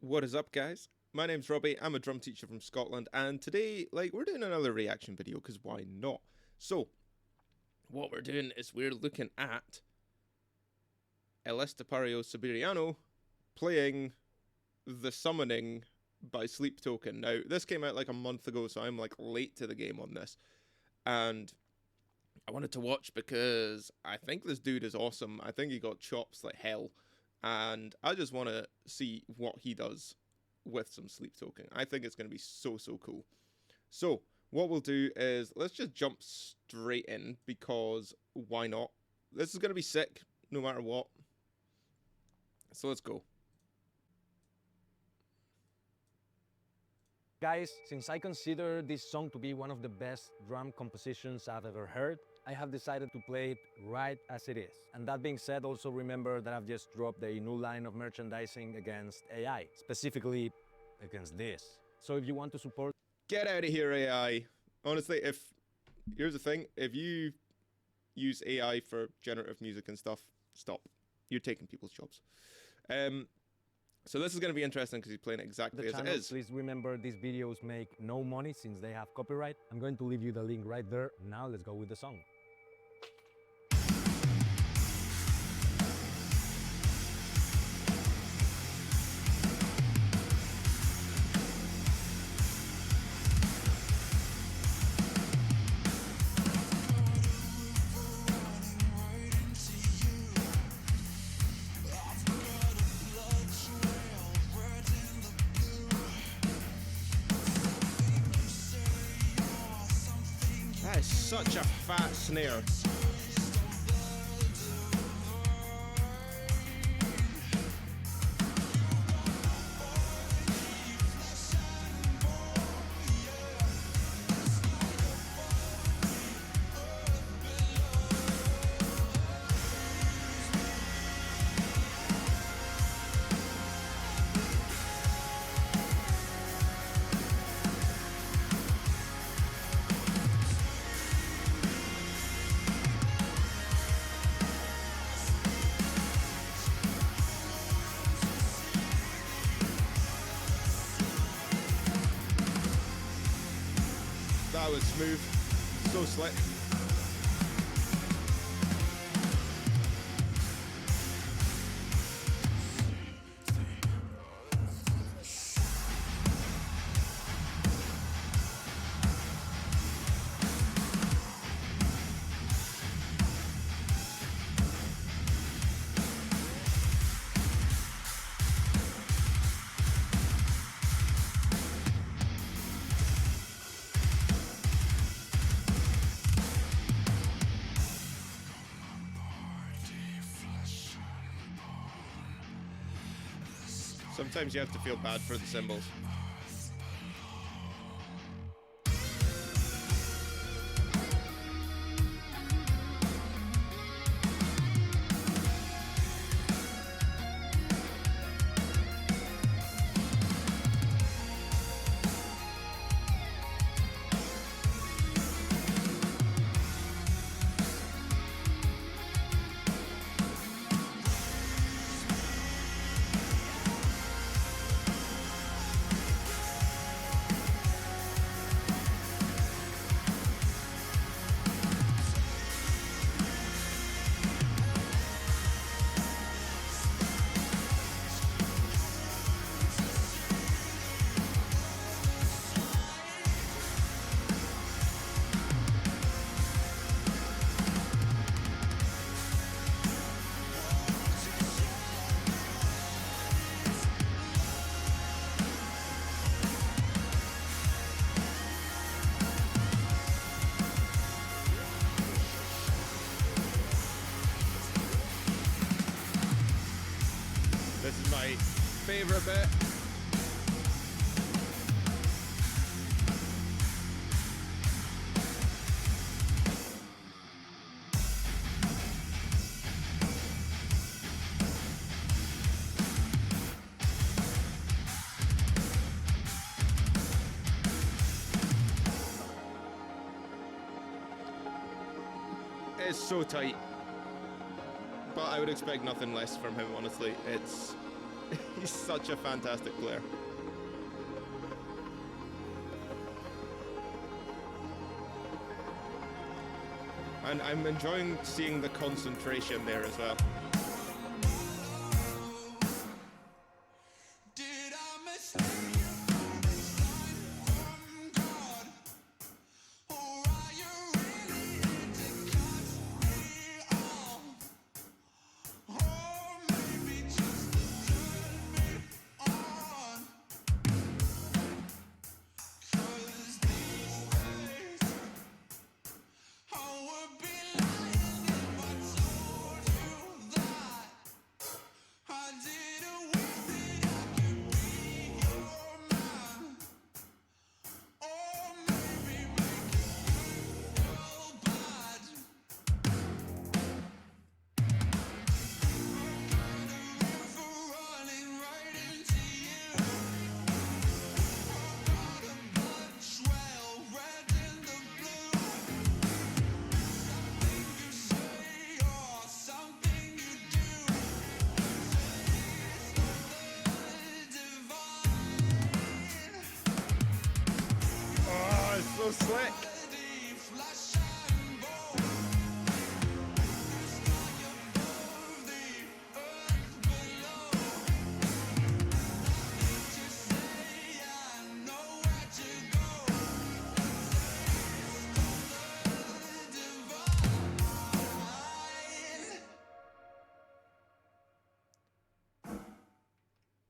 What is up, guys? My name's Robbie, I'm a drum teacher from Scotland, and today, we're doing another reaction video, because why not? So, what we're doing is we're looking at Estapario Siberiano playing The Summoning by Sleep Token. Now, this came out like a month ago, so I'm late to the game on this, and I wanted to watch because I think this dude is awesome. I think he got chops like hell, and I just want to see what he does with some sleep token. I think it's going to be so cool. So what we'll do is let's just jump straight in, because why not? This is going to be sick no matter what. So let's go. Guys, since I consider this song to be one of the best drum compositions I've ever heard, I have decided to play it right as it is. And that being said, also remember that I've just dropped a new line of merchandising against AI, specifically against this. So if you want to support... Get out of here, AI. Honestly, here's the thing, if you use AI for generative music and stuff, stop. You're taking people's jobs. So this is going to be interesting because he's playing it exactly as it is. Please remember these videos make no money since they have copyright. I'm going to leave you the link right there. Now let's go with the song. That is such a fat snare. That was smooth, so slick. Sometimes you have to feel bad for the cymbals. This is my favorite bit. It's so tight. But I would expect nothing less from him, honestly. It's He's such a fantastic player. And I'm enjoying seeing the concentration there as well. Oh, it's so slick.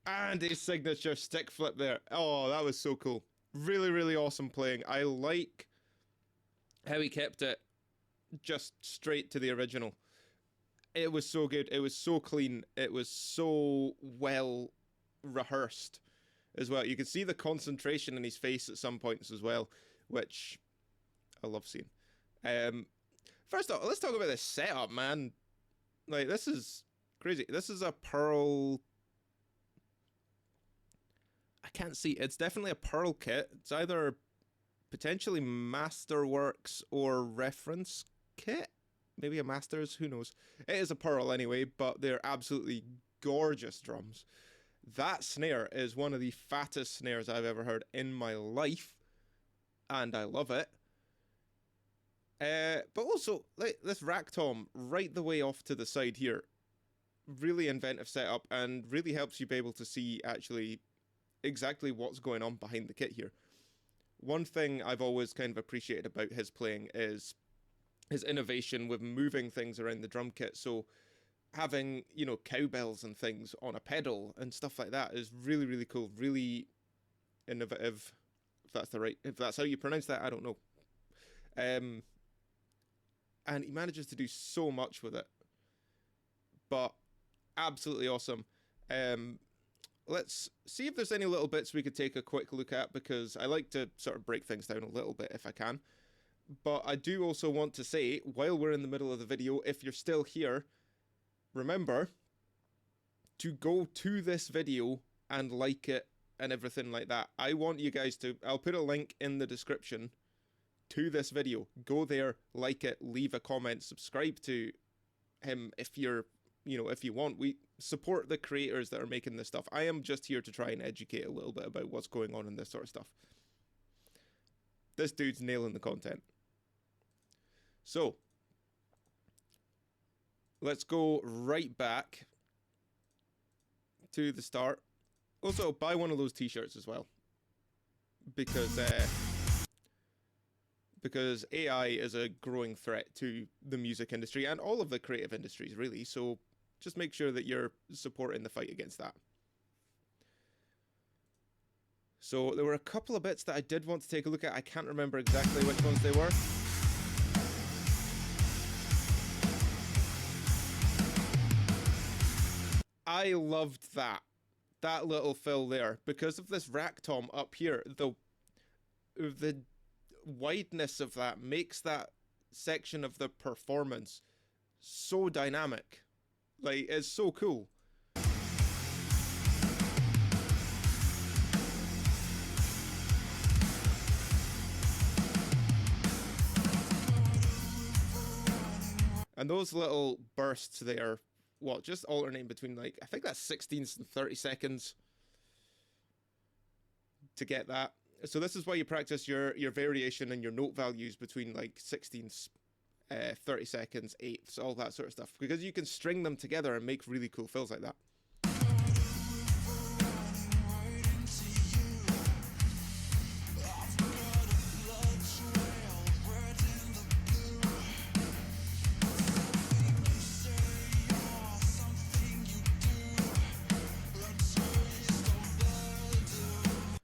And his signature stick flip there. Oh, that was so cool. Really, really awesome playing. I like how he kept it just straight to the original. It was so good. It was so clean. It was so well rehearsed as well. You could see the concentration in his face at some points as well, which I love seeing. First off, let's talk about this setup, man. Like, this is crazy. This is a Pearl... I can't see. It's definitely a Pearl kit. It's either potentially Masterworks or Reference kit. Maybe a Masters, who knows. It is a Pearl anyway, but they're absolutely gorgeous drums. That snare is one of the fattest snares I've ever heard in my life, and I love it. But also, like, this rack tom right the way off to the side here, really inventive setup, and really helps you be able to see actually exactly what's going on behind the kit here. One thing I've always kind of appreciated about his playing is his innovation with moving things around the drum kit. So having, you know, cowbells and things on a pedal and stuff like that is really, really cool. Really innovative. If that's how you pronounce that, I don't know. And he manages to do so much with it. But absolutely awesome. Let's see if there's any little bits we could take a quick look at, because I like to sort of break things down a little bit if I can. But I do also want to say, while we're in the middle of the video, if you're still here, remember to go to this video and like it and everything like that. I want you guys to... I'll put a link in the description to this video. Go there, like it, leave a comment, subscribe to him if you're... You know, if you want, we support the creators that are making this stuff. I am just here to try and educate a little bit about what's going on in this sort of stuff. This dude's nailing the content. So, let's go right back to the start. Also, buy one of those t-shirts as well. Because AI is a growing threat to the music industry and all of the creative industries, really. So just make sure that you're supporting the fight against that. So there were a couple of bits that I did want to take a look at. I can't remember exactly which ones they were. I loved that little fill there, because of this rack tom up here. The wideness of that makes that section of the performance so dynamic. Like, it's so cool. And those little bursts there what, just alternating between, like, I think that's 16ths and 30 seconds to get that. So this is why you practice your variation and your note values between, like, 16ths, 30 seconds, eighths, all that sort of stuff, because you can string them together and make really cool fills like that.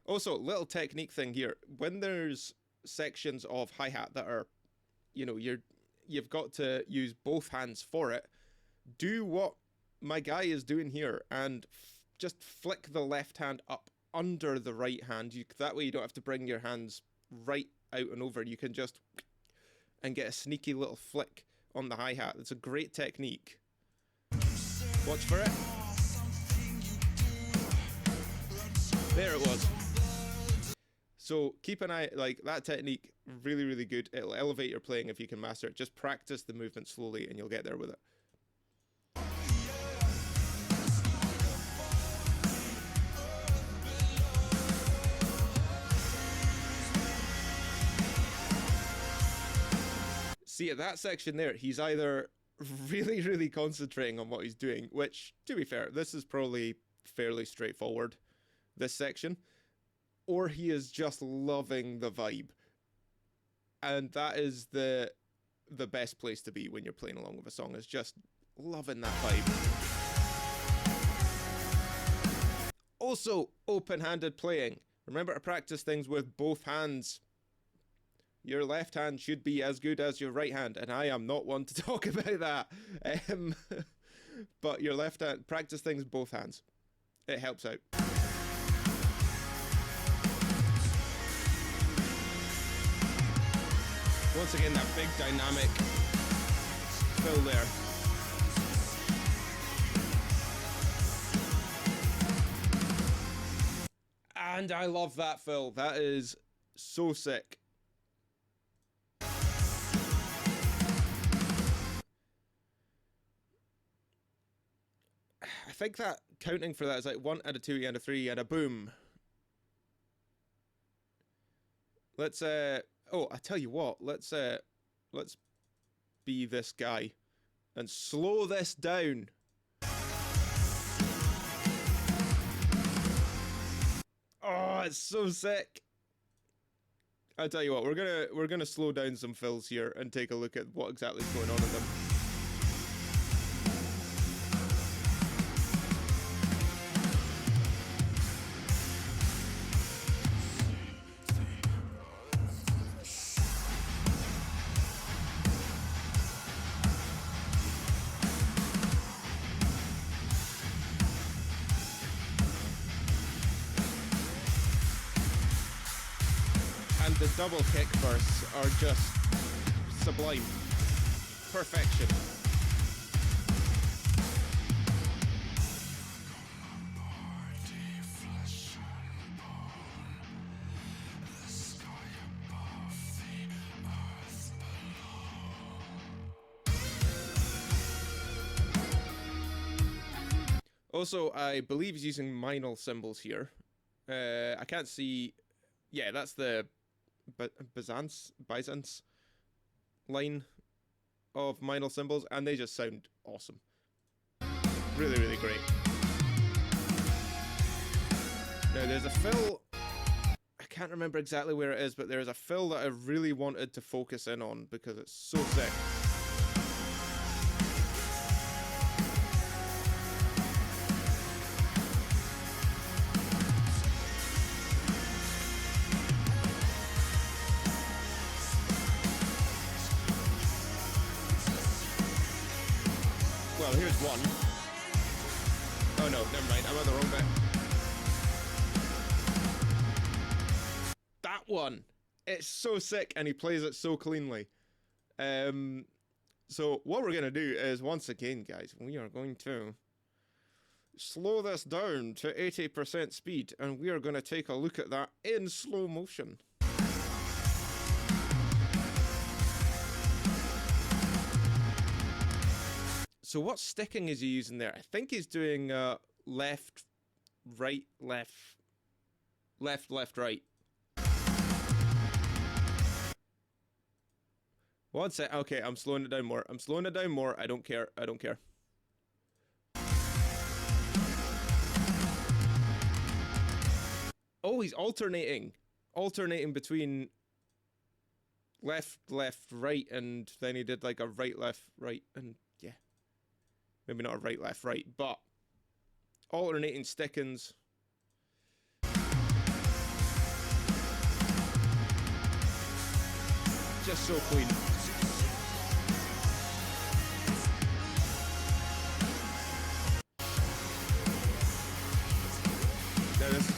Also, little technique thing here. When there's sections of hi-hat that are, you know, you've got to use both hands for it, do what my guy is doing here and just flick the left hand up under the right hand. That way you don't have to bring your hands right out and over. You can just and get a sneaky little flick on the hi-hat. It's a great technique. Watch for it. There it was. So keep an eye, like, that technique, really, really good. It'll elevate your playing if you can master it. Just practice the movement slowly and you'll get there with it. See, at that section there, he's either really, really concentrating on what he's doing, which, to be fair, this is probably fairly straightforward, this section, or he is just loving the vibe. And that is the best place to be when you're playing along with a song, is just loving that vibe. Also, open-handed playing. Remember to practice things with both hands. Your left hand should be as good as your right hand, and I am not one to talk about that. But your left hand, practice things with both hands. It helps out. Once again, that big dynamic fill there. And I love that fill. That is so sick. I think that counting for that is like 1 and a 2 and a 3 and a boom. Let's oh, I tell you what, let's be this guy and slow this down. Oh, it's so sick. I tell you what, we're gonna slow down some fills here and take a look at what exactly is going on in them. The double kick bursts are just sublime. Perfection. Also, I believe he's using minor symbols here. I can't see. Yeah, that's the Byzance line of minor symbols, and they just sound awesome. Really, really great. Now, there's a fill, I can't remember exactly where it is, but there's a fill that I really wanted to focus in on because it's so sick. Well, here's one. Oh no, never mind, I'm on the wrong bit. That one! It's so sick, and he plays it so cleanly. So what we're going to do is, once again, guys, we are going to slow this down to 80% speed, and we are going to take a look at that in slow motion. So what sticking is he using there? I think he's doing left, right, left, left, left, right. One sec. Okay, I'm slowing it down more. I'm slowing it down more. I don't care. I don't care. Oh, he's alternating. Alternating between left, left, right, and then he did like a right, left, right, and yeah. Maybe not a right, left, right, but alternating stickings. Just so clean. There it is.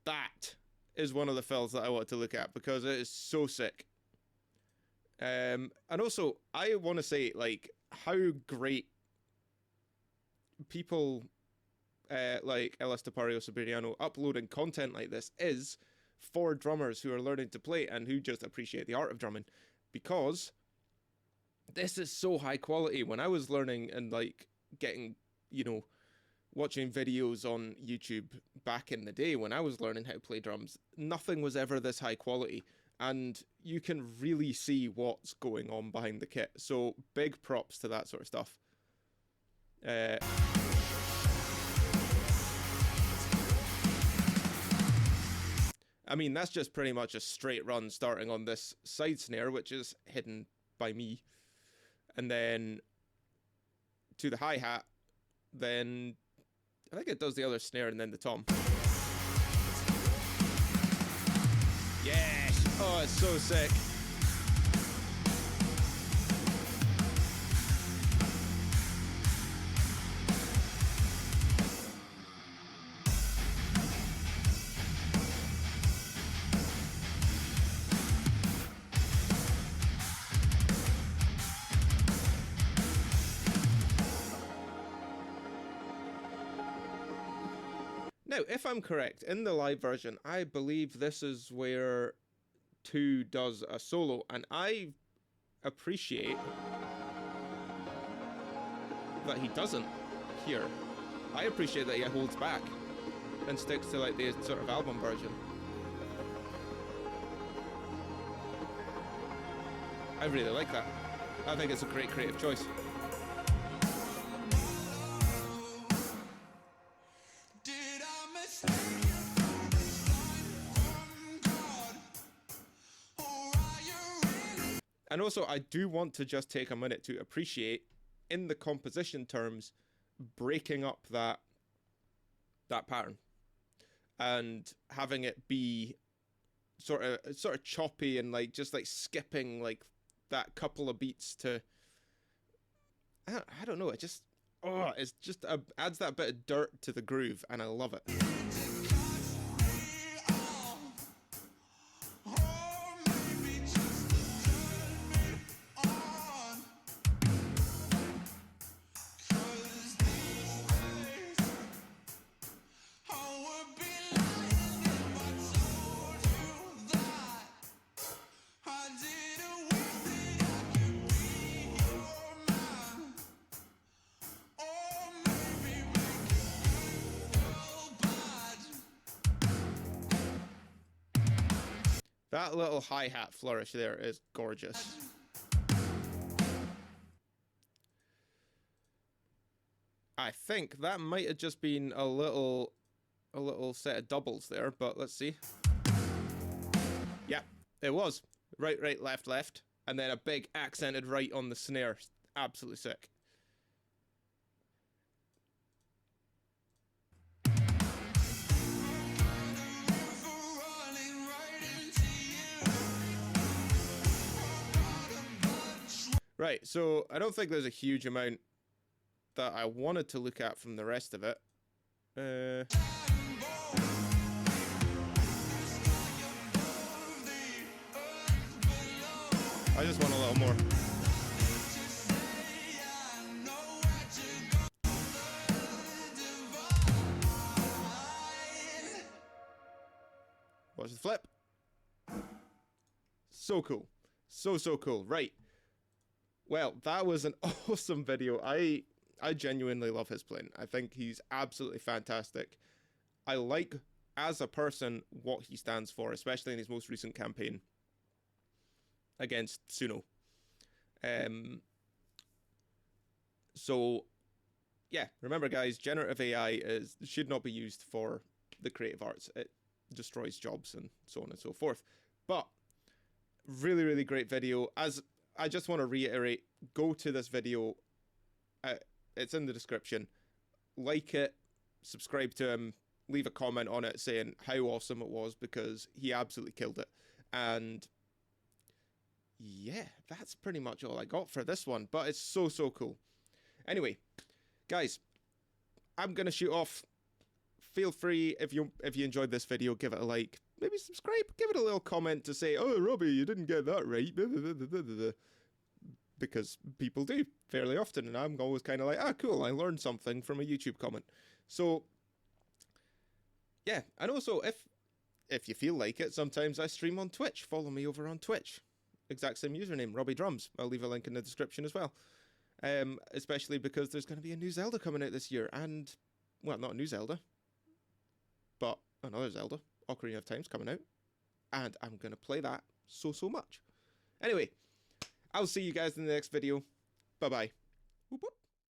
That is one of the fills that I want to look at because it is so sick. And also, I want to say, like, how great people like Estapario Siberiano uploading content like this is for drummers who are learning to play and who just appreciate the art of drumming, because this is so high quality. When I was learning and like getting, you know, watching videos on YouTube back in the day when I was learning how to play drums, nothing was ever this high quality, and you can really see what's going on behind the kit. So big props to that sort of stuff. I mean, that's just pretty much a straight run starting on this side snare, which is hidden by me. And then to the hi-hat, then I think it does the other snare and then the tom. Yes! Oh, it's so sick. Now, if I'm correct, in the live version, I believe this is where 2 does a solo, and I appreciate that he doesn't here. I appreciate that he holds back and sticks to like the sort of album version. I really like that. I think it's a great creative choice. And also, I do want to just take a minute to appreciate, in the composition terms, breaking up that pattern and having it be sort of choppy and like just like skipping like that couple of beats to. I don't know. It just it's just adds that bit of dirt to the groove, and I love it. That little hi-hat flourish there is gorgeous. I think that might have just been a little set of doubles there, but let's see. Yeah, it was. Right, right, left, left. And then a big accented right on the snare. Absolutely sick. Right, so I don't think there's a huge amount that I wanted to look at from the rest of it. I just want a little more. Watch the flip. So cool. So cool. Right. Well, that was an awesome video. I genuinely love his playing. I think he's absolutely fantastic. I like, as a person, what he stands for, especially in his most recent campaign against Suno. So, yeah, remember, guys, generative AI should not be used for the creative arts. It destroys jobs and so on and so forth. But really, really great video. As I just want to reiterate, go to this video. It's in the description. Like it, subscribe to him, leave a comment on it saying how awesome it was, because he absolutely killed it. And yeah, that's pretty much all I got for this one, but it's so, so cool. Anyway, guys, I'm going to shoot off. Feel free, if you enjoyed this video, give it a like, maybe subscribe, give it a little comment to say, oh, Robbie, you didn't get that right. Because people do fairly often, and I'm always kind of like, cool, I learned something from a YouTube comment. So, yeah, and also, if you feel like it, sometimes I stream on Twitch. Follow me over on Twitch. Exact same username, Robbie Drums. I'll leave a link in the description as well. Especially because there's going to be a new Zelda coming out this year, and, well, not a new Zelda, but another Zelda, Ocarina of Time's coming out, and I'm going to play that so much. Anyway, I'll see you guys in the next video. Bye-bye.